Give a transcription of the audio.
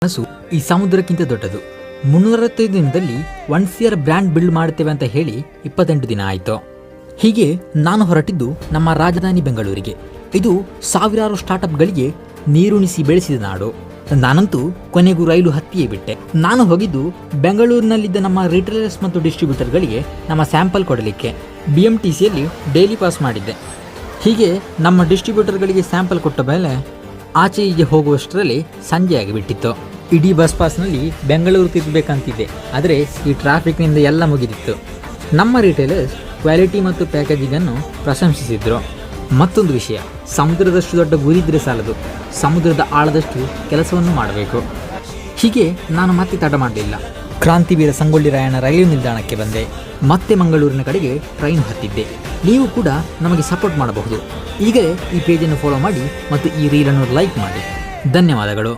ಕನಸು ಈ ಸಮುದ್ರಕ್ಕಿಂತ ದೊಡ್ಡದು. 365 ದಿನದಲ್ಲಿ 1 ಇಯರ್ ಬ್ರ್ಯಾಂಡ್ ಬಿಲ್ಡ್ ಮಾಡುತ್ತೇವೆ ಅಂತ ಹೇಳಿ 28 ದಿನ ಆಯಿತು. ಹೀಗೆ ನಾನು ಹೊರಟಿದ್ದು ನಮ್ಮ ರಾಜಧಾನಿ ಬೆಂಗಳೂರಿಗೆ. ಇದು ಸಾವಿರಾರು ಸ್ಟಾರ್ಟಪ್ಗಳಿಗೆ ನೀರುಣಿಸಿ ಬೆಳೆಸಿದ ನಾಡು. ನಾನಂತೂ ಕೊನೆಗೂ ರೈಲು ಹತ್ತಿಯೇ ಬಿಟ್ಟೆ. ನಾನು ಹೋಗಿದ್ದು ಬೆಂಗಳೂರಿನಲ್ಲಿದ್ದ ನಮ್ಮ ರಿಟೇಲರ್ಸ್ ಮತ್ತು ಡಿಸ್ಟ್ರಿಬ್ಯೂಟರ್ಗಳಿಗೆ ನಮ್ಮ ಸ್ಯಾಂಪಲ್ ಕೊಡಲಿಕ್ಕೆ. BMTCಯಲ್ಲಿ ಡೈಲಿ ಪಾಸ್ ಮಾಡಿದ್ದೆ. ಹೀಗೆ ನಮ್ಮ ಡಿಸ್ಟ್ರಿಬ್ಯೂಟರ್ಗಳಿಗೆ ಸ್ಯಾಂಪಲ್ ಕೊಟ್ಟ ಮೇಲೆ ಆಚೆ ಈಚೆ ಹೋಗುವಷ್ಟರಲ್ಲಿ ಸಂಜೆ ಆಗಿಬಿಟ್ಟಿತ್ತು. ಇಡೀ ಬಸ್ ಪಾಸ್ನಲ್ಲಿ ಬೆಂಗಳೂರು ತಿರುಗಬೇಕಂತಿದ್ದೆ, ಆದರೆ ಈ ಟ್ರಾಫಿಕ್ನಿಂದ ಎಲ್ಲ ಮುಗಿದಿತ್ತು. ನಮ್ಮ ರಿಟೇಲರ್ಸ್ ಕ್ವಾಲಿಟಿ ಮತ್ತು ಪ್ಯಾಕೇಜಿಂಗನ್ನು ಪ್ರಶಂಸಿಸಿದ್ರು. ಮತ್ತೊಂದು ವಿಷಯ, ಸಮುದ್ರದಷ್ಟು ದೊಡ್ಡ ಗುರಿದ್ರೆ ಸಾಲದು, ಸಮುದ್ರದ ಆಳದಷ್ಟು ಕೆಲಸವನ್ನು ಮಾಡಬೇಕು. ಹೀಗೆ ನಾನು ಮತ್ತೆ ತಡ ಮಾಡಲಿಲ್ಲ. ಕ್ರಾಂತಿವೀರ ಸಂಗೊಳ್ಳಿ ರಾಯಣ್ಣ ರೈಲು ನಿಲ್ದಾಣಕ್ಕೆ ಬಂದೆ. ಮತ್ತೆ ಮಂಗಳೂರಿನ ಕಡೆಗೆ ಟ್ರೈನ್ ಹತ್ತಿದ್ದೆ. ನೀವು ಕೂಡ ನಮಗೆ ಸಪೋರ್ಟ್ ಮಾಡಬಹುದು. ಈಗಲೇ ಈ ಪೇಜನ್ನು ಫಾಲೋ ಮಾಡಿ ಮತ್ತು ಈ ರೀಲನ್ನು ಲೈಕ್ ಮಾಡಿ. ಧನ್ಯವಾದಗಳು.